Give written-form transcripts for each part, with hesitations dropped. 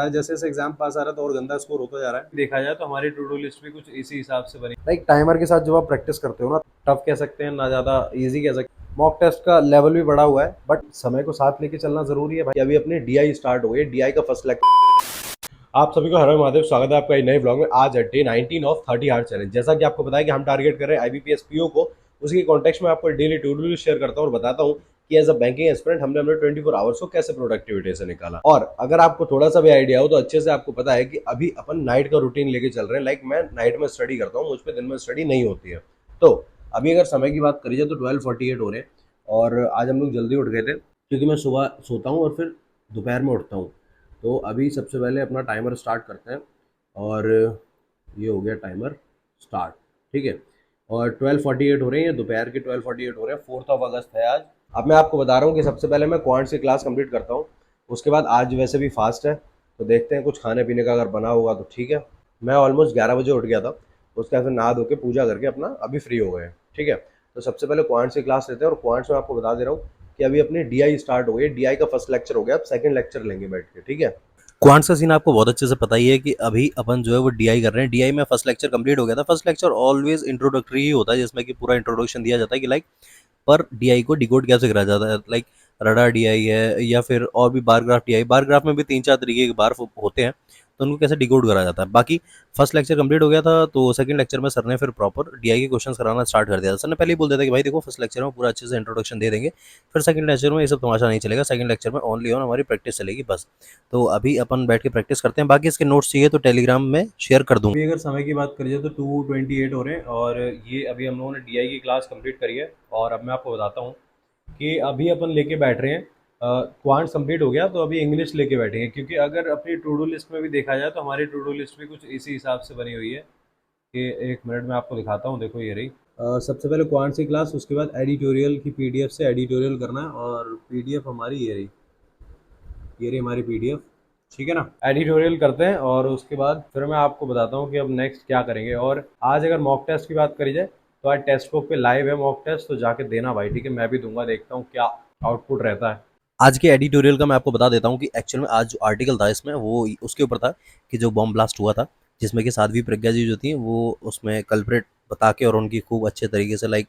जैसे जैसे एग्जाम पास आ रहा है तो और गंदा स्कोर होता जा रहा है। देखा जाए तो हमारी टू डू लिस्ट भी कुछ इसी हिसाब से बनी, लाइक टाइमर के साथ जब आप प्रैक्टिस करते हो ना, टफ कह सकते हैं ना, ज़्यादा इजी कह सकते हैं। मॉक टेस्ट का लेवल भी बढ़ा हुआ है, बट समय को साथ लेके चलना जरूरी है भाई। अभी अपने डीआई स्टार्ट हो गई, डीआई का फर्स्ट लेक्चर। आप सभी को हर हर महादेव, स्वागत है आपका एक नए ब्लॉग में। आज है डे 19 ऑफ 30 हार्ड चैलेंज। जैसा कि आपको पता है कि हम टारगेट कर रहे हैं आईबीपीएस पीओ को, उसी के कॉन्टेक्स्ट में आपको daily to do list share करता हूँ और बताता हूँ कि एज अ बैंकिंग एस्पिरेंट हमने अपने 24 आवर्स को कैसे प्रोडक्टिविटी से निकाला। और अगर आपको थोड़ा सा भी आइडिया हो तो अच्छे से आपको पता है कि अभी अपन नाइट का रूटीन लेके चल रहे हैं। लाइक मैं नाइट में स्टडी करता हूँ, मुझ पर दिन में स्टडी नहीं होती है। तो अभी अगर समय की बात करी जाए तो 12:48 हो रहे हैं और आज हम लोग जल्दी उठ गए थे क्योंकि मैं सुबह सोता हूँ और फिर दोपहर में उठता हूँ। तो अभी सबसे पहले अपना टाइमर स्टार्ट करते हैं और ये हो गया टाइमर स्टार्ट, ठीक है। और 12:48 हो रहे हैं, दोपहर के 12:48 हो रहे हैं। 4 अगस्त है आज। अब मैं आपको बता रहा हूँ कि सबसे पहले मैं क्वांट की क्लास कंप्लीट करता हूँ, उसके बाद आज वैसे भी फास्ट है तो देखते हैं कुछ खाने पीने का अगर बना होगा तो ठीक है। मैं ऑलमोस्ट 11 बजे उठ गया था, उसके बाद फिर नहा धो के पूजा करके अपना अभी फ्री हो गए, ठीक है। तो सबसे पहले क्वांट की क्लास लेते हैं और क्वांट्स में आपको बता दे रहा हूँ कि अभी अपनी डीआई स्टार्ट हो गई। डीआई का फर्स्ट लेक्चर हो गया, अब सेकंड लेक्चर लेंगे बैठ के, ठीक है। क्वांट्स का सीन आपको बहुत अच्छे से पता ही है कि अभी अपन जो है वो डीआई कर रहे हैं। डीआई में फर्स्ट लेक्चर कंप्लीट हो गया था। फर्स्ट लेक्चर ऑलवेज इंट्रोडक्टरी ही होता है, जिसमें कि पूरा इंट्रोडक्शन दिया जाता है कि लाइक पर डीआई को डिकोड कैसे करा जाता है। लाइक रडा डीआई है या फिर और भी bar graph DI, bar graph में भी 3-4 तरीके के बार होते हैं, तो उनको कैसे डिकोड करा जाता है। बाकी फर्स्ट लेक्चर कंप्लीट हो गया था तो सेकंड लेक्चर में सर ने फिर प्रॉपर डीआई के क्वेश्चंस कराना स्टार्ट कर दिया था। सर ने पहले ही बोल दिया था कि भाई देखो फर्स्ट लेक्चर में पूरा अच्छे से इंट्रोडक्शन दे देंगे, फिर सेकंड लेक्चर में ये सब तमाशा नहीं चलेगा, सेकंड लेक्चर में ओनली ऑन हमारी प्रैक्टिस चलेगी बस। तो अभी अपन बैठ के प्रैक्टिस करते हैं। बाकी इसके नोट्स चाहिए तो टेलीग्राम में शेयर कर दूंगा। अभी अगर समय की बात करी जाए तो 2:28 हो रहे हैं और ये अभी हम लोगों ने डीआई की क्लास कंप्लीट करी है। और अब मैं आपको बताता हूँ कि अभी अपन लेके बैठ रहे हैं, क्वांट्स कंप्लीट हो गया तो अभी इंग्लिश लेके बैठेंगे, क्योंकि अगर अपनी टू डू लिस्ट में भी देखा जाए तो हमारी टू डू लिस्ट भी कुछ इसी हिसाब से बनी हुई है कि एक मिनट में आपको दिखाता हूँ। देखो ये रही। सबसे पहले क्वांट्स की क्लास, उसके बाद एडिटोरियल की पीडीएफ से एडिटोरियल करना है और पीडीएफ हमारी ये रही, ये रही हमारी पीडीएफ, ठीक है ना। एडिटोरियल करते हैं और उसके बाद फिर मैं आपको बताता हूँ कि अब नेक्स्ट क्या करेंगे। और आज अगर मॉक टेस्ट की बात करी जाए तो आज टेस्ट बुक पे लाइव है मॉक टेस्ट, तो जाके देना भाई, ठीक है। मैं भी दूंगा, देखता हूँ क्या आउटपुट रहता है। आज के एडिटोरियल का मैं आपको बता देता हूँ कि एक्चुअल में आज जो आर्टिकल था इसमें वो उसके ऊपर था कि जो बॉम्ब ब्लास्ट हुआ था, जिसमें कि साध्वी प्रज्ञा जी जो थी वो उसमें कल्प्रेट बता के और उनकी खूब अच्छे तरीके से लाइक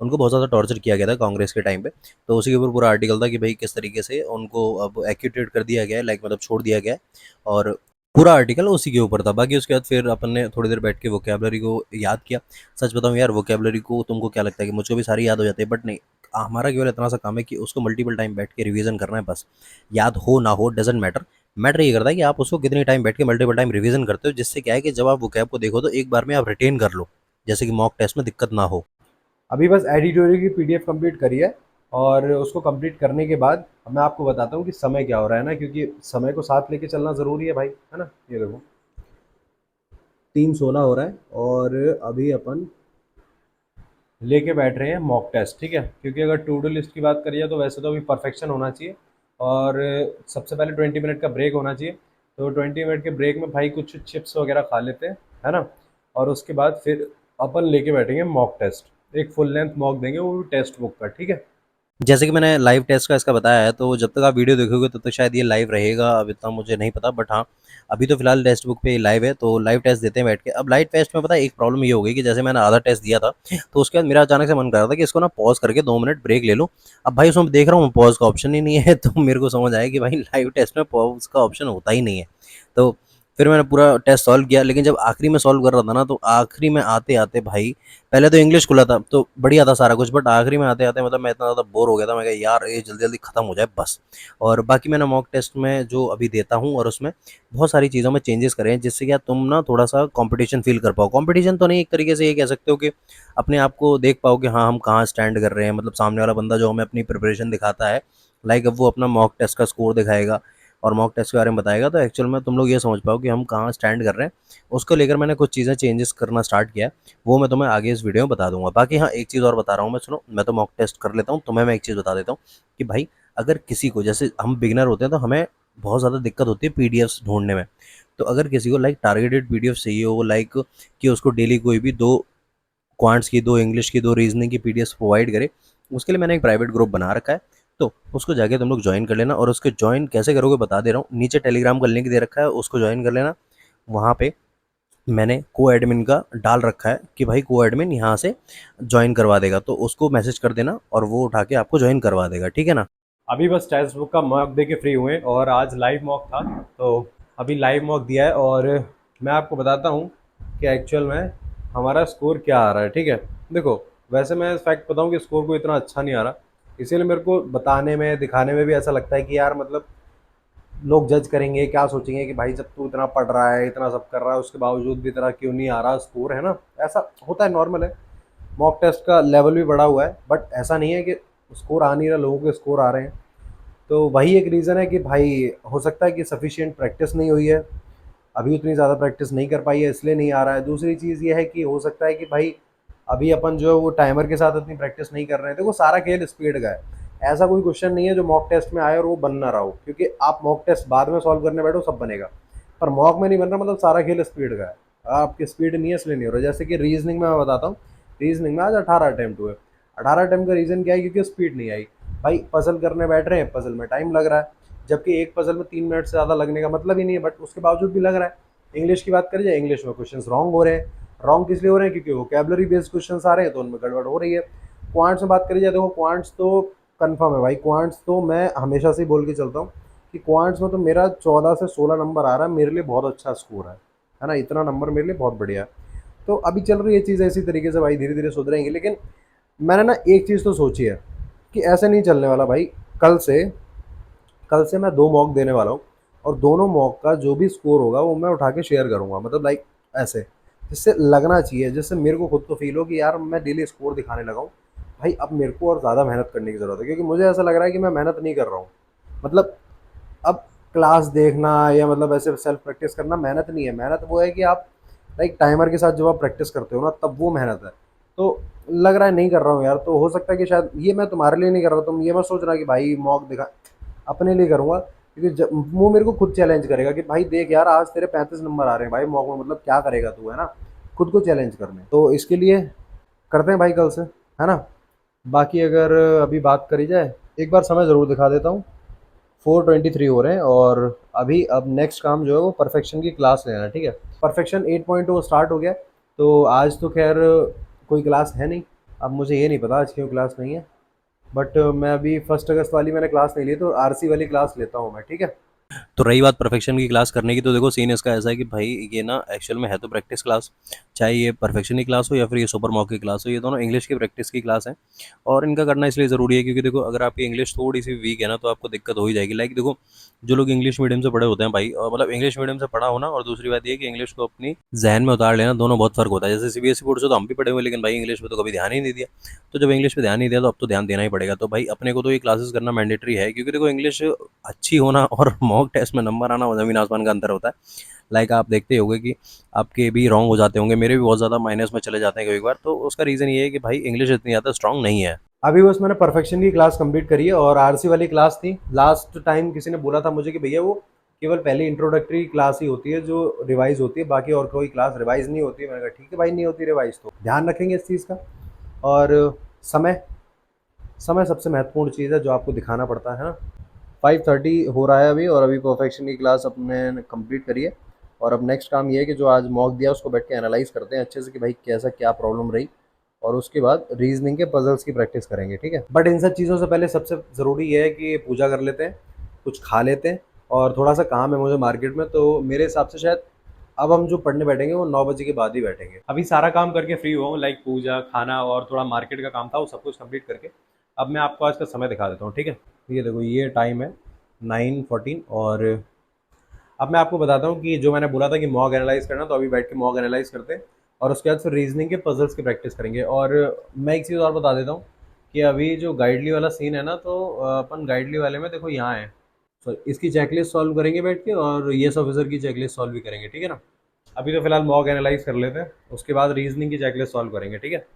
उनको बहुत ज़्यादा टॉर्चर किया गया था कांग्रेस के टाइम पे। तो उसी के ऊपर पूरा आर्टिकल था कि भाई किस तरीके से उनको अब एक्यूटेड कर दिया गया है, लाइक मतलब छोड़ दिया गया है। और पूरा आर्टिकल उसी के ऊपर था। बाकी उसके बाद फिर अपन ने थोड़ी देर बैठ के वोकेबलरी को याद किया। सच बताऊं यार, वोकेबलरी को तुमको क्या लगता है कि मुझको भी सारी याद हो जाती है, बट नहीं, हमारा केवल इतना सा काम है कि उसको मल्टीपल टाइम बैठ के रिवीजन करना है बस। याद हो ना हो डजेंट मैटर, मैटर ये करता है कि आप उसको कितनी टाइम बैठ के मल्टीपल टाइम रिवीजन करते हो, जिससे क्या है कि जब आप वोकैब को देखो तो एक बार में आप रिटेन कर लो, जैसे कि मॉक टेस्ट में दिक्कत ना हो। अभी बस एडिटोरियल की पीडीएफ कंप्लीट करी है और उसको कंप्लीट करने के बाद मैं आपको बताता हूँ कि समय क्या हो रहा है ना, क्योंकि समय को साथ लेके चलना ज़रूरी है भाई, है ना। ये देखो 3:16 हो रहा है और अभी अपन लेके बैठ रहे हैं मॉक टेस्ट, ठीक है। क्योंकि अगर टू डू लिस्ट की बात करिए तो वैसे तो अभी परफेक्शन होना चाहिए और सबसे पहले 20 मिनट का ब्रेक होना चाहिए। तो 20 मिनट के ब्रेक में भाई कुछ चिप्स वगैरह खा लेते हैं, है ना। और उसके बाद फिर अपन लेके बैठेंगे मॉक टेस्ट, एक फुल लेंथ मॉक देंगे वो भी टेस्ट बुक का, ठीक है। जैसे कि मैंने लाइव टेस्ट का इसका बताया है, तो जब तक आप वीडियो देखोगे तब तक शायद ये लाइव रहेगा, अब इतना मुझे नहीं पता, बट हाँ अभी तो फिलहाल टेक्स्ट बुक पे लाइव है, तो लाइव टेस्ट देते हैं बैठ के। अब लाइव टेस्ट में पता है एक प्रॉब्लम ये हो गई कि जैसे मैंने आधा टेस्ट दिया था तो उसके बाद मेरा अचानक से मन कर रहा था कि इसको ना पॉज करके 2 मिनट ब्रेक ले लो। अब भाई उसमें देख रहा हूँ पॉज का ऑप्शन ही नहीं है, तो मेरे को समझ आया कि भाई लाइव टेस्ट में पॉज का ऑप्शन होता ही नहीं है। तो फिर मैंने पूरा टेस्ट सॉल्व किया, लेकिन जब आखिरी में सॉल्व कर रहा था ना तो आखिरी में आते आते भाई, पहले तो इंग्लिश खुला था तो बढ़िया था सारा कुछ, बट आखिरी में आते आते मतलब मैं इतना ज़्यादा बोर हो गया था, मैं कहा यार ये जल्दी जल्दी खत्म हो जाए बस। और बाकी मैंने मॉक टेस्ट में जो अभी देता हूँ और उसमें बहुत सारी चीज़ों में चेंजेस करे हैं, जिससे क्या तुम ना थोड़ा सा कंपटीशन फील कर पाओ। कंपटीशन तो नहीं, एक तरीके से ये कह सकते हो कि अपने आप को देख पाओ कि हाँ हम कहाँ स्टैंड कर रहे हैं, मतलब सामने वाला बंदा जो हमें अपनी प्रिपरेशन दिखाता है, लाइक अब वो अपना मॉक टेस्ट का स्कोर दिखाएगा और मॉक टेस्ट के बारे में बताएगा, तो एक्चुअल में तुम लोग ये समझ पाओ कि हम कहाँ स्टैंड कर रहे हैं। उसको लेकर मैंने कुछ चीज़ें चेंजेस करना स्टार्ट किया है, वो मैं तुम्हें आगे इस वीडियो में बता दूंगा। बाकी हाँ एक चीज़ और बता रहा हूँ मैं, सुनो, मैं तो मॉक टेस्ट कर लेता हूँ, तुम्हें मैं एक चीज़ बता देता हूँ कि भाई अगर किसी को, जैसे हम बिगिनर होते हैं तो हमें बहुत ज़्यादा दिक्कत होती है पीडीएफ्स ढूंढने में। तो अगर किसी को लाइक टारगेटेड पीडीएफ चाहिए हो, लाइक कि उसको डेली कोई भी 2 क्वांट्स की, 2 इंग्लिश की, 2 रीजनिंग की पीडीएफ प्रोवाइड करे, उसके लिए मैंने एक प्राइवेट ग्रुप बना रखा है। तो उसको जाके तुम लोग ज्वाइन कर लेना, और उसके ज्वाइन कैसे करोगे बता दे रहा हूँ, नीचे टेलीग्राम का लिंक दे रखा है, उसको ज्वाइन कर लेना। वहाँ पे मैंने को एडमिन का डाल रखा है कि भाई को एडमिन यहाँ से ज्वाइन करवा देगा, तो उसको मैसेज कर देना और वो उठा के आपको ज्वाइन करवा देगा, ठीक है ना। अभी बस टेक्स्ट बुक का मॉक दे के फ्री हुए और आज लाइव मॉक था, तो अभी लाइव मॉक दिया है और मैं आपको बताता हूँ कि एक्चुअल में हमारा स्कोर क्या आ रहा है। ठीक है, देखो वैसे मैं फैक्ट बताऊँ कि स्कोर को इतना अच्छा नहीं आ रहा, इसीलिए मेरे को बताने में दिखाने में भी ऐसा लगता है कि यार मतलब लोग जज करेंगे, क्या सोचेंगे कि भाई जब तू इतना पढ़ रहा है, इतना सब कर रहा है, उसके बावजूद भी तेरा क्यों नहीं आ रहा स्कोर, है ना। ऐसा होता है, नॉर्मल है। मॉक टेस्ट का लेवल भी बढ़ा हुआ है, बट ऐसा नहीं है कि स्कोर आ नहीं रहा, लोगों के स्कोर आ रहे हैं। तो वही एक रीज़न है कि भाई हो सकता है कि सफिशिएंट प्रैक्टिस नहीं हुई है, अभी उतनी ज़्यादा प्रैक्टिस नहीं कर पाई है, इसलिए नहीं आ रहा है। दूसरी चीज़ ये है कि हो सकता है कि भाई अभी अपन जो है वो टाइमर के साथ उतनी प्रैक्टिस नहीं कर रहे हैं। देखो सारा खेल स्पीड का है, ऐसा कोई क्वेश्चन नहीं है जो मॉक टेस्ट में आए और वो बन ना रहा हो, क्योंकि आप मॉक टेस्ट बाद में सॉल्व करने बैठो सब बनेगा, पर मॉक में नहीं बन रहा, मतलब सारा खेल स्पीड का है। आपकी स्पीड नहीं है इसलिए नहीं हो रहा। जैसे कि रीजनिंग में मैं बताता हूँ, रीजनिंग में आज 18 अटैम्प्ट हुए। 18 अटैम्प्ट का रीज़न क्या है, क्योंकि स्पीड नहीं आई। भाई पजल करने बैठ रहे हैं, पजल में टाइम लग रहा है, जबकि एक पजल में 3 मिनट से ज़्यादा लगने का मतलब ही नहीं है, बट उसके बावजूद भी लग रहा है। इंग्लिश की बात करें जाए, इंग्लिश में क्वेश्चन रॉन्ग हो रहे हैं। रॉन्ग किस लिए हो रहे हैं, क्योंकि वोकेबलरी बेस्ड क्वेश्चन आ रहे हैं तो उनमें गड़बड़ हो रही है। क्वांट्स में बात करी जाए, देखो क्वांट्स तो कन्फर्म है भाई, क्वांट्स तो मैं हमेशा से बोल के चलता हूँ कि क्वांट्स में तो मेरा 14 से 16 नंबर आ रहा है, मेरे लिए बहुत अच्छा स्कोर है ना। इतना नंबर मेरे लिए बहुत बढ़िया है। तो अभी चल रही है चीज़ ऐसी तरीके से भाई, धीरे धीरे सुधरेंगे। लेकिन मैंने ना एक चीज़ तो सोची है कि ऐसे नहीं चलने वाला भाई। कल से कल से मैं 2 मॉक देने वाला हूँ, और दोनों मॉक का जो भी स्कोर होगा वो मैं उठा के शेयर करूँगा, मतलब लाइक ऐसे, जिससे लगना चाहिए, जिससे मेरे को खुद को फील हो कि यार मैं डेली स्कोर दिखाने लगा हूँ। भाई अब मेरे को और ज़्यादा मेहनत करने की ज़रूरत है, क्योंकि मुझे ऐसा लग रहा है कि मैं मेहनत नहीं कर रहा हूँ। मतलब अब क्लास देखना या मतलब ऐसे सेल्फ प्रैक्टिस करना मेहनत नहीं है। मेहनत वो है कि आप लाइक टाइमर के साथ जब आप प्रैक्टिस करते हो ना, तब वो मेहनत है। तो लग रहा है नहीं कर रहा हूँ यार, तो हो सकता है कि शायद ये मैं तुम्हारे लिए नहीं कर रहा, तुम ये मत सोच रहा कि भाई मॉक दिखा, अपने लिए करूँगा। क्योंकि वो मेरे को खुद चैलेंज करेगा कि भाई देख यार आज तेरे 35 नंबर आ रहे हैं भाई मॉक में, मतलब क्या करेगा तू, है ना। खुद को चैलेंज करने, तो इसके लिए करते हैं भाई कल से, है ना। बाकी अगर अभी बात करी जाए, एक बार समय ज़रूर दिखा देता हूँ। 4:23 हो रहे हैं और अभी अब नेक्स्ट काम जो है वो परफेक्शन की क्लास लेना है। ठीक है, परफेक्शन 8.0 स्टार्ट हो गया। तो आज तो खैर कोई क्लास है नहीं, अब मुझे ये नहीं पता आज क्यों क्लास नहीं है, बट मैं अभी 1 अगस्त वाली मैंने क्लास नहीं ली, तो आरसी वाली क्लास लेता हूँ मैं, ठीक है। तो रही बात परफेक्शन की क्लास करने की, तो देखो सीन इसका ऐसा है कि भाई ये ना एक्चुअल में है तो प्रैक्टिस क्लास, चाहे ये परफेक्शन की क्लास हो या फिर ये सुपर मॉक की क्लास हो, ये दोनों इंग्लिश की प्रैक्टिस की क्लास है। और इनका करना इसलिए ज़रूरी है क्योंकि देखो अगर आपकी इंग्लिश थोड़ी सी वीक है ना तो आपको दिक्कत हो ही जाएगी। लाइक देखो जो लोग इंग्लिश मीडियम से पढ़े होते हैं भाई, मतलब इंग्लिश मीडियम से पढ़ा होना, और दूसरी बात ये कि इंग्लिश को अपनी जहन में उतार लेना, दोनों बहुत फर्क होता है। जैसे सीबीएसई बोर्ड से तो हम भी पढ़े हुए, लेकिन भाई इंग्लिश में तो कभी ध्यान ही नहीं दिया। तो जब इंग्लिश पे ध्यान नहीं दिया तो अब तो ध्यान देना ही पड़ेगा। तो भाई अपने को तो ये क्लासेस करना मैंडेटरी है, क्योंकि देखो इंग्लिश अच्छी होना और मॉक टेस्ट में नंबर आना वो ज़मीन आसमान का अंतर होता है। लाइक आप देखते होंगे कि आपके भी रॉन्ग हो जाते होंगे, मेरे भी बहुत ज़्यादा माइनस में चले जाते हैं कई बार। तो उसका रीज़न ये है कि भाई इंग्लिश इतनी ज़्यादा स्ट्रांग नहीं है। अभी बस मैंने परफेक्शन की क्लास कंप्लीट करी है, और आरसी वाली क्लास थी। लास्ट टाइम किसी ने बोला था मुझे कि भैया वो केवल पहली इंट्रोडक्टरी क्लास ही होती है जो रिवाइज होती है, बाकी और कोई क्लास रिवाइज नहीं होती है। मैंने कहा ठीक है भाई, नहीं होती रिवाइज तो ध्यान रखेंगे इस चीज़ का। और समय, समय सबसे महत्वपूर्ण चीज़ है जो आपको दिखाना पड़ता है ना। 5:30 हो रहा है अभी, और अभी परफेक्शन की क्लास अपने कंप्लीट करी है। और अब नेक्स्ट काम ये है कि जो आज मॉक दिया उसको बैठ के एनालाइज करते हैं अच्छे से कि भाई कैसा क्या प्रॉब्लम रही, और उसके बाद रीजनिंग के पजल्स की प्रैक्टिस करेंगे, ठीक है। बट इन सब चीज़ों से पहले सबसे ज़रूरी ये है कि पूजा कर लेते हैं, कुछ खा लेते हैं, और थोड़ा सा काम है मुझे मार्केट में, तो मेरे हिसाब से शायद अब हम जो पढ़ने बैठेंगे वो 9 बजे के बाद ही बैठेंगे। अभी सारा काम करके फ्री हुआ हूँ, लाइक पूजा, खाना और थोड़ा मार्केट का काम था, वो सब कुछ कंप्लीट करके अब मैं आपको आज का समय दिखा देता हूँ, ठीक है। ये देखो ये टाइम है 9:14, और अब मैं आपको बताता हूँ कि जो मैंने बोला था कि मॉक एनालाइज करना, तो अभी बैठ के मॉक एनालाइज करते हैं, और उसके बाद फिर रीजनिंग के पजल्स की प्रैक्टिस करेंगे। और मैं एक चीज़ और बता देता हूँ कि अभी जो गाइडली वाला सीन है ना, तो अपन गाइडली वाले में देखो यहाँ है, तो इसकी चेकलिस्ट सॉल्व करेंगे बैठ के, और येस ऑफिसर की चेकलिस्ट सॉल्व भी करेंगे, ठीक है ना। अभी तो फिलहाल मॉक एनालाइज कर लेते हैं, उसके बाद रीजनिंग की चेकलिस्ट सॉल्व करेंगे, ठीक है।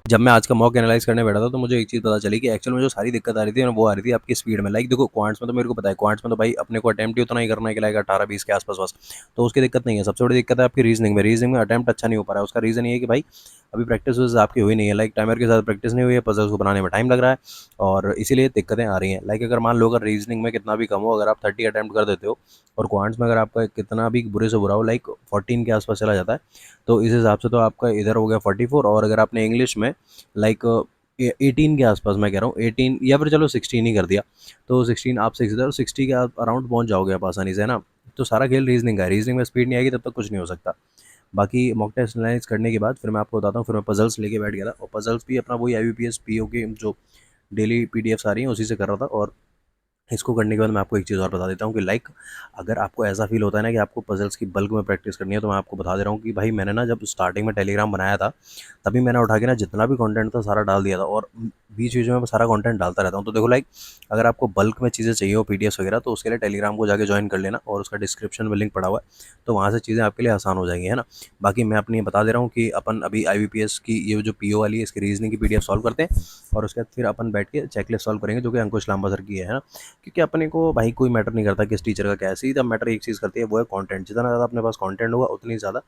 जब मैं आज का मॉक एनालाइज करने बैठा था तो मुझे एक चीज़ पता चली कि एक्चुअल में जो सारी दिक्कत आ रही थी ना वो आ रही थी आपकी स्पीड में। लाइक देखो क्वांट्स में तो मेरे को पता है, क्वांट्स में तो भाई अपने को अटेम्प्ट ही उतना ही करना है कि लाइक 18-20 के आसपास बस, तो उसकी दिक्कत नहीं है। सबसे बड़ी दिक्कत है आपकी रीजनिंग में। रीजनिंग में अटेम्प्ट अच्छा नहीं हो पा रहा है। उसका रीज़न ये है कि भाई अभी प्रैक्टिस वैसे आपकी हुई नहीं है, लाइक टाइमर के साथ प्रैक्टिस नहीं हुई है, पजल्स को बनाने में टाइम लग रहा है और इसीलिए दिक्कतें आ रही हैं। लाइक अगर मान लो अगर रीजनिंग में कितना भी कम हो, अगर आप 30 अटैम्प्ट कर देते हो और क्वांट्स में अगर आपका कितना भी बुरे से बुरा हो, लाइक 14 के आसपास चला जाता है, तो इस हिसाब से तो आपका इधर हो गया 44। और अगर आपने इंग्लिश में लाइक 18 के आसपास, मैं कह रहा हूँ 18 या फिर चलो 16 ही कर दिया, तो 16 आप 60 के अराउंड पहुंच जाओगे आप आसानी से, है ना। तो सारा खेल रीजनिंग का है, रीजनिंग में स्पीड नहीं आएगी तब तक कुछ नहीं हो सकता। बाकी मॉक टेस्ट एनालाइज करने के बाद फिर मैं आपको बताता हूँ, फिर मैं पजल्स लेके बैठ गया था और पजल्स भी अपना वही IBPS PO की जो डेली PDFs आ रही हैं उसी से कर रहा था। और इसको करने के बाद मैं आपको एक चीज़ और बता देता हूँ कि लाइक अगर आपको ऐसा फील होता है ना कि आपको पजल्स की बल्क में प्रैक्टिस करनी है, तो मैं आपको बता दे रहा हूँ कि भाई मैंने ना जब स्टार्टिंग में टेलीग्राम बनाया था, तभी मैंने उठा के ना जितना भी कंटेंट था सारा डाल दिया था और बीच बीच में मैं सारा कंटेंट डालता रहता हूँ। तो देखो लाइक अगर आपको बल्क में चीज़ें चाहिए हो PDFs वगैरह, तो उसके लिए टेलीग्राम को जाके ज्वाइन कर लेना और उसका डिस्क्रिप्शन में लिंक पड़ा हुआ है, तो वहाँ से चीज़ें आपके लिए आसान हो जाएंगी, है ना। बाकी मैं अपनी बता दे रहा हूँ कि अपन अभी IBPS की ये जो PO वाली है इसकी रीजनिंग की PDF सॉल्व करते हैं और उसके बाद फिर अपन बैठ के चेकलिस्ट सॉल्व करेंगे जो कि अंकुश लांबा सर की है ना। क्योंकि अपने को भाई कोई मैटर नहीं करता किस टीचर का क्या है, सीधा मैटर एक चीज़ करती है, वो है कंटेंट। जितना ज़्यादा अपने पास कंटेंट होगा उतनी ज़्यादा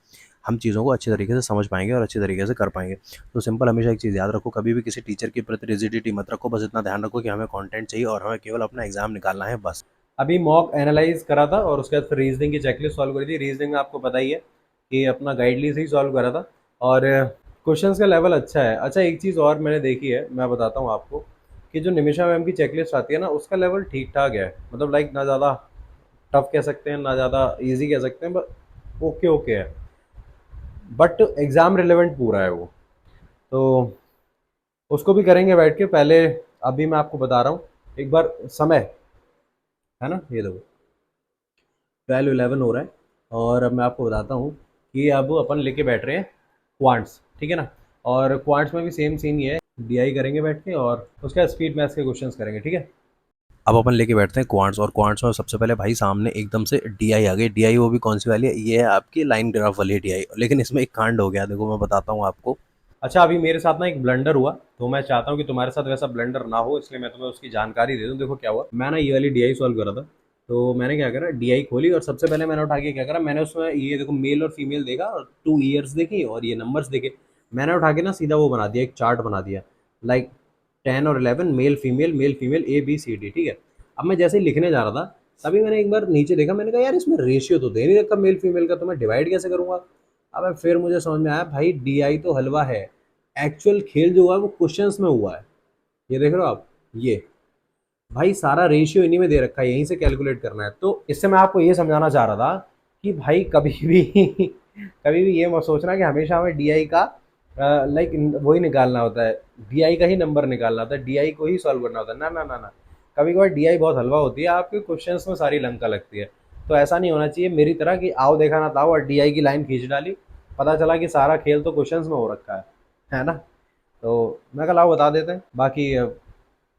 हम चीज़ों को अच्छे तरीके से समझ पाएंगे और अच्छे तरीके से कर पाएंगे। तो सिंपल हमेशा एक चीज़ याद रखो, कभी भी किसी टीचर के प्रति रिजिडिटी मत रखो, बस इतना ध्यान रखो कि हमें कंटेंट चाहिए और हमें केवल अपना एग्जाम निकालना है बस। अभी मॉक एनालाइज करा था और उसके बाद फिर रीजनिंग की चेकलिस्ट सॉल्व करी थी। रीजनिंग में आपको पता ही है कि अपना गाइडली से ही सॉल्व करा था और क्वेश्चंस का लेवल अच्छा है। अच्छा, एक चीज़ और मैंने देखी है, मैं बताता हूँ आपको कि जो निमिषा मैम की चेकलिस्ट आती है ना, उसका लेवल ठीक ठाक है। मतलब लाइक ना ज़्यादा टफ कह सकते हैं ना ज़्यादा इजी कह सकते हैं, बट ओके ओके है, बट एग्ज़ाम रिलेवेंट पूरा है वो। तो उसको भी करेंगे बैठ के पहले। अभी मैं आपको बता रहा हूँ एक बार समय, है ना, ये देखो 12:11 हो रहा है और अब मैं आपको बताता हूँ कि अब अपन लेके बैठ रहे हैं क्वांट्स, ठीक है ना। और क्वांट्स में भी सेम सीन ये है, DI करेंगे बैठ के और उसका स्पीड मैथ्स के क्वेश्चंस करेंगे, ठीक है। अब अपन लेके बैठते हैं क्वांट्स, और क्वांट्स में सबसे पहले भाई सामने एकदम से DI आ गई। DI वो भी कौन सी वाली है, ये है आपकी लाइन ग्राफ वाली DI। लेकिन इसमें एक कांड हो गया, देखो मैं बताता हूँ आपको। अच्छा, अभी मेरे साथ ना एक ब्लंडर हुआ, तो मैं चाहता हूँ कि तुम्हारे साथ वैसा ब्लंडर ना हो, इसलिए मैं तुम्हें उसकी जानकारी दे दूँ। देखो क्या हुआ, मैं ना ये वाली DI सॉल्व कर रहा था, तो मैंने क्या करा, DI खोली और सबसे पहले मैंने उठा के क्या करा, मैंने उसमें ये देखो मेल और फीमेल देखा और 2 ईयर्स देखी और ये नंबर्स देखे। मैंने उठा के ना सीधा वो बना दिया, एक चार्ट बना दिया, लाइक 10 और 11 मेल फीमेल ABCD, ठीक है। अब मैं जैसे ही लिखने जा रहा था, तभी मैंने एक बार नीचे देखा, मैंने कहा यार इसमें रेशियो तो दे नहीं रखा मेल फीमेल का, तो मैं डिवाइड कैसे करूंगा। अब फिर मुझे समझ में आया, भाई DI तो हलवा है, एक्चुअल खेल जो हुआ है वो क्वेश्चंस में हुआ है। ये देख रहे हो आप, ये भाई सारा रेशियो इन्हीं में दे रखा है, यहीं से कैलकुलेट करना है। तो इससे मैं आपको ये समझाना चाह रहा था कि भाई कभी भी कभी भी ये मत सोचना कि हमेशा हमें DI का लाइक वही निकालना होता है, DI का ही नंबर निकालना होता है, DI को ही सॉल्व करना होता है। ना ना ना ना, कभी कभार DI बहुत हलवा होती है, आपके क्वेश्चंस में सारी लंका लगती है। तो ऐसा नहीं होना चाहिए मेरी तरह कि आओ देखा ना ताओ और DI की लाइन खींच डाली, पता चला कि सारा खेल तो क्वेश्चंस में हो रखा है ना। तो मैं कल आओ बता देते हैं, बाकी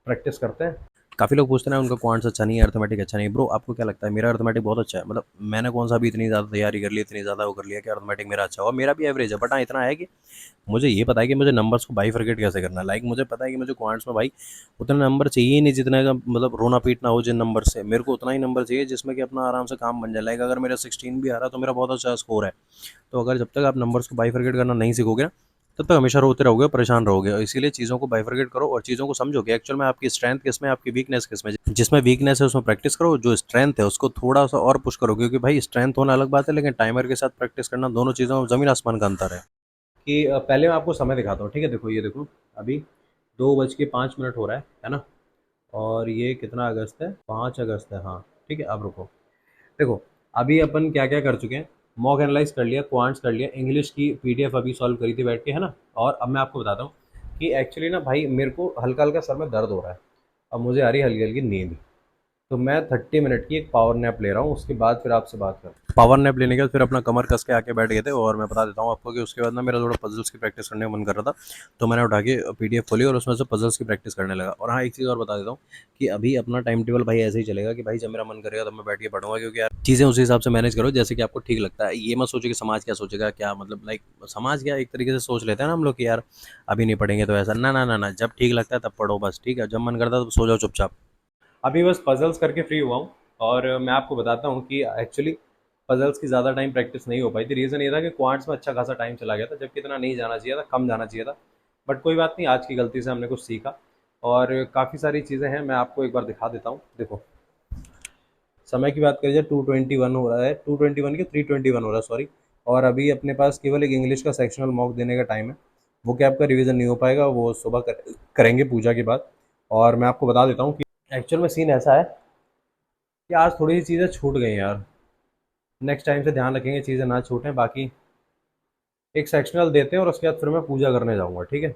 प्रैक्टिस करते हैं। काफ़ी लोग पूछते हैं ना उनका क्वांट्स अच्छा नहीं है, अर्थमेटिक अच्छा नहीं है। ब्रो आपको क्या लगता है, मेरा अर्थमेटिक बहुत अच्छा है। मतलब मैंने कौन सा भी इतनी ज़्यादा तैयारी कर ली, इतनी ज़्यादा वो कर लिया कि अर्थमेटिक मेरा अच्छा हुआ। मेरा भी एवरेज है, बट हाँ इतना है कि मुझे ये पता है कि मुझे नंबर्स को बाइफरकेट कैसे करना है। लाइक मुझे पता है कि मुझे क्वांट्स में भाई उतना नंबर चाहिए ही नहीं जितने का मतलब रोना पीटना हो जिन नंबर से। मेरे को उतना ही नंबर चाहिए जिसमें कि अपना आराम से काम बन जाए। लाइक अगर मेरा 16 भी आ रहा है तो मेरा बहुत अच्छा स्कोर है। तो अगर जब तक आप नंबर्स को बाइफरकेट करना नहीं सीखोगे ना, तब तक हमेशा रोते रहोगे, परेशान रहोगे। और इसीलिए चीज़ों को बाइफरकेट करो और चीज़ों को समझो कि एक्चुअल में आपकी स्ट्रेंथ किस में, आपकी वीकनेस किस में। जिसमें वीकनेस है उसमें प्रैक्टिस करो, जो स्ट्रेंथ है उसको थोड़ा सा और पुश करो, क्योंकि भाई स्ट्रेंथ होना अलग बात है लेकिन टाइमर के साथ प्रैक्टिस करना, दोनों चीज़ों में ज़मीन आसमान का अंतर है। कि पहले मैं आपको समय दिखाता हूँ, ठीक है। देखो ये देखो, अभी 2:05 हो रहा है ना। और ये कितना अगस्त है, 5 अगस्त है, हाँ ठीक है। अब रुको, देखो अभी अपन क्या क्या कर चुके हैं, मॉक एनालाइज कर लिया, क्वांट्स कर लिया, इंग्लिश की PDF अभी सॉल्व करी थी बैठ के, है ना। और अब मैं आपको बताता हूँ कि एक्चुअली ना भाई मेरे को हल्का हल्का सर में दर्द हो रहा है, अब मुझे आ रही है हल्की हल्की नींद। तो मैं 30 मिनट की एक पावर नैप ले रहा हूँ, उसके बाद फिर आपसे बात करता हूँ। पावर नैप लेने के बाद फिर अपना कमर कस के आके बैठ गए थे। और मैं बता देता हूँ आपको कि उसके बाद ना मेरा थोड़ा पजल्स की प्रैक्टिस करने का मन कर रहा था, तो मैंने उठा के PDF खोली और उसमें से पजल्स की प्रैक्टिस करने लगा। और हाँ एक चीज़ और बता देता हूँ कि अभी अपना टाइम टेबल भाई ऐसे ही चलेगा कि भाई जब मेरा मन करेगा तब मैं बैठ के पढ़ूंगा, क्योंकि यार चीज़ें उसी हिसाब से मैनेज करो जैसे कि आपको ठीक लगता है। ये मत सोचो कि समाज क्या सोचेगा, क्या मतलब लाइक समाज क्या एक तरीके से सोच लेते हैं ना हम लोग कि यार अभी नहीं पढ़ेंगे तो ऐसा। ना ना ना ना, जब ठीक लगता है तब पढ़ो बस, ठीक है। जब मन करता है तो सो जाओ चुपचाप। अभी बस पजल्स करके फ्री हुआ हूँ और मैं आपको बताता हूँ कि एक्चुअली पजल्स की ज़्यादा टाइम प्रैक्टिस नहीं हो पाई थी। रीज़न ये था कि क्वांट्स में अच्छा खासा टाइम चला गया था, जबकि इतना नहीं जाना चाहिए था, कम जाना चाहिए था। बट कोई बात नहीं, आज की गलती से हमने कुछ सीखा और काफ़ी सारी चीज़ें हैं, मैं आपको एक बार दिखा देता हूँ। देखो, समय की बात करें जाए 221 हो रहा है, 221 के 321 हो रहा है, सॉरी। और अभी अपने पास केवल एक इंग्लिश का सेक्शनल मॉक देने का टाइम है। वो क्या आपका रिवीजन नहीं हो पाएगा, वो सुबह करेंगे पूजा के बाद। और मैं आपको बता देता हूँ कि एक्चुअल में सीन ऐसा है कि आज थोड़ी सी चीज़ें छूट गई यार। नेक्स्ट टाइम से ध्यान रखेंगे चीज़ें ना छूटें। बाकी एक सेक्शनल देते हैं और उसके बाद फिर मैं पूजा करने जाऊँगा, ठीक है।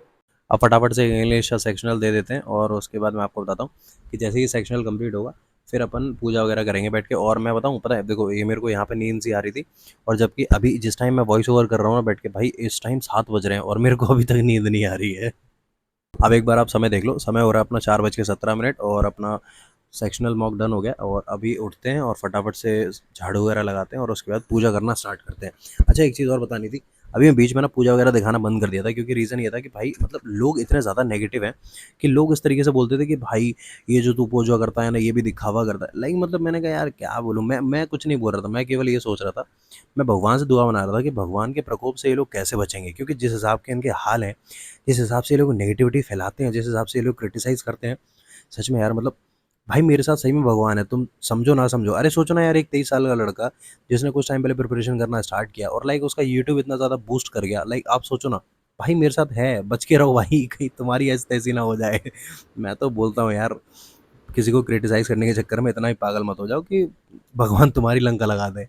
अब फटाफट से इंग्लिश का सेक्शनल दे देते हैं और उसके बाद मैं आपको बताता हूँ कि जैसे ही सेक्शनल कंप्लीट होगा फिर अपन पूजा वगैरह करेंगे बैठ के। और मैं बताऊँ, पता है देखो, ये मेरे को यहाँ पे नींद सी आ रही थी, और जबकि अभी जिस टाइम मैं वॉइस ओवर कर रहा हूँ ना बैठ के, भाई इस टाइम 7 बज रहे हैं और मेरे को अभी तक नींद नहीं आ रही है। अब एक बार आप समय देख लो, समय हो रहा है अपना 4:17 और अपना सेक्शनल मॉक डन हो गया। और अभी उठते हैं और फटाफट से झाड़ू वगैरह लगाते हैं और उसके बाद पूजा करना स्टार्ट करते हैं। अच्छा, एक चीज़ और बतानी थी, अभी मैं बीच में ना पूजा वगैरह दिखाना बंद कर दिया था, क्योंकि रीज़न ये था कि भाई मतलब लोग इतने ज़्यादा नेगेटिव हैं कि लोग इस तरीके से बोलते थे कि भाई ये जो तू पूजा करता है ना, ये भी दिखावा करता है। लाइक मतलब मैंने कहा यार क्या बोलूँ, मैं कुछ नहीं बोल रहा था, मैं केवल ये सोच रहा था, मैं भगवान से दुआ बना रहा था कि भगवान के प्रकोप से ये लोग कैसे बचेंगे, क्योंकि जिस हिसाब के इनके हाल हैं, जिस हिसाब से ये लोग नेगेटिविटी फैलाते हैं, जिस हिसाब से ये लोग क्रिटिसाइज़ करते हैं, सच में यार मतलब भाई मेरे साथ सही में भगवान है, तुम समझो ना समझो। अरे सोचो ना यार, एक 23 साल का लड़का जिसने कुछ टाइम पहले प्रिपरेशन करना स्टार्ट किया और लाइक उसका यूट्यूब इतना ज़्यादा बूस्ट कर गया। लाइक आप सोचो ना, भाई मेरे साथ है, बच के रहो भाई, कहीं तुम्हारी ऐसी तैसी ना हो जाए। मैं तो बोलता हूँ यार, किसी को क्रिटिसाइज़ करने के चक्कर में इतना ही पागल मत हो जाओ कि भगवान तुम्हारी लंका लगा दे।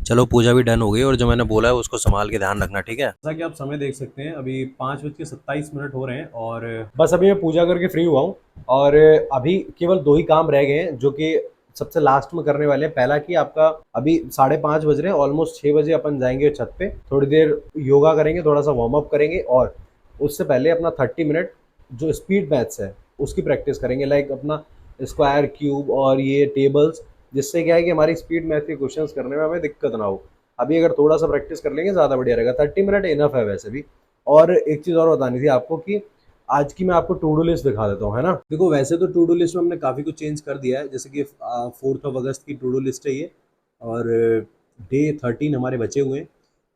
चलो पूजा भी डन हो गई और जो मैंने बोला है उसको संभाल के ध्यान रखना, ठीक है। जैसा कि आप समय देख सकते हैं, अभी 5:27 हो रहे हैं और बस अभी मैं पूजा करके फ्री हुआ हूँ। और अभी केवल दो ही काम रह गए हैं जो कि सबसे लास्ट में करने वाले हैं। पहला कि आपका अभी 5:30 बज रहे हैं, ऑलमोस्ट 6 बजे अपन जाएंगे छत पे, थोड़ी देर योगा करेंगे, थोड़ा सा वार्म अप करेंगे और उससे पहले अपना 30 मिनट जो स्पीड मैथ्स है उसकी प्रैक्टिस करेंगे। लाइक अपना स्क्वायर, क्यूब और ये टेबल्स, जिससे क्या है कि हमारी स्पीड मैथ के क्वेश्चंस करने में हमें दिक्कत ना हो। अभी अगर थोड़ा सा प्रैक्टिस कर लेंगे ज़्यादा बढ़िया रहेगा। 30 मिनट इनफ है वैसे भी। और एक चीज़ और बतानी थी आपको कि आज की मैं आपको टू डू लिस्ट दिखा देता हूँ, है ना। देखो, वैसे तो टू डू लिस्ट में हमने काफ़ी कुछ चेंज कर दिया है, जैसे कि 4 अगस्त की टू डू लिस्ट है ये। और डे 13 हमारे बचे हुए हैं,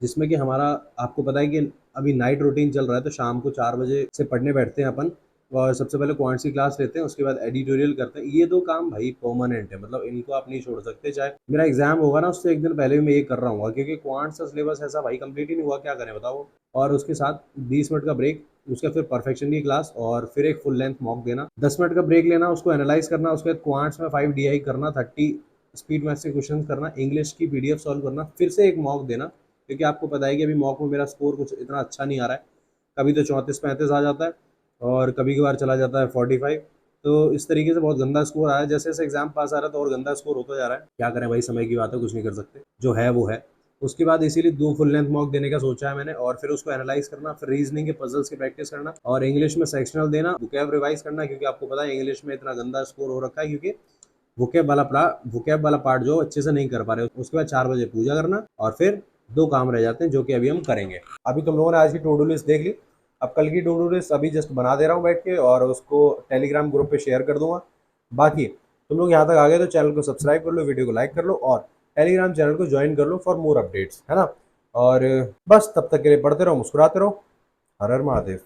जिसमें कि हमारा, आपको पता है कि अभी नाइट रूटीन चल रहा है, तो शाम को 4 बजे से पढ़ने बैठते हैं अपन। और सबसे पहले क्वांट्स की क्लास लेते हैं, उसके बाद एडिटोरियल करते हैं। ये दो काम भाई परमानेंट है, मतलब इनको आप नहीं छोड़ सकते। चाहे मेरा एग्जाम होगा ना, उससे एक दिन पहले भी मैं ये कर रहा हूँ, क्योंकि क्वांट्स का सिलेबस ऐसा भाई कंप्लीट ही नहीं हुआ, क्या करें बताओ। और उसके साथ 20 मिनट का ब्रेक, उसका फिर परफेक्शन की क्लास और फिर एक फुल लेंथ मॉक देना, 10 मिनट का ब्रेक लेना, उसको एनालाइज करना, उसके बाद क्वांट्स में 5 DI करना, 30 स्पीड मैथ्स के क्वेश्चन करना, इंग्लिश की PDF सॉल्व करना, फिर से एक मॉक देना। क्योंकि आपको पता है कि अभी मॉक में मेरा स्कोर कुछ इतना अच्छा नहीं आ रहा है, कभी तो 34-35 आ जाता है और कभी कभार चला जाता है 45। तो इस तरीके से बहुत गंदा स्कोर आया है। जैसे जैसे एग्जाम पास आ रहा है तो और गंदा स्कोर होता जा रहा है। क्या करें भाई, समय की बात है, कुछ नहीं कर सकते, जो है वो है। उसके बाद इसीलिए 2 फुल लेंथ मॉक देने का सोचा है मैंने, और फिर उसको एनालाइज करना, फिर रीजनिंग के पजल्स की प्रैक्टिस करना और इंग्लिश में सेक्शनल देना, वोकैब रिवाइज करना, क्योंकि आपको पता है इंग्लिश में इतना गंदा स्कोर हो रखा है, क्योंकि वोकैब वाला पार्ट जो अच्छे से नहीं कर पा रहे। उसके बाद 4 बजे पूजा करना और फिर दो काम रह जाते हैं जो कि अभी हम करेंगे। अभी तुम लोगों ने आज की टू डू लिस्ट देख ली, अब कल की टू डू लिस्ट अभी जस्ट बना दे रहा हूँ बैठ के, और उसको टेलीग्राम ग्रुप पे शेयर कर दूंगा। बाकी तुम लोग यहाँ तक आ गए तो चैनल को सब्सक्राइब कर लो, वीडियो को लाइक कर लो और टेलीग्राम चैनल को ज्वाइन कर लो फॉर मोर अपडेट्स, है ना। और बस तब तक के लिए पढ़ते रहो, मुस्कुराते रहो। हर हर महादेव।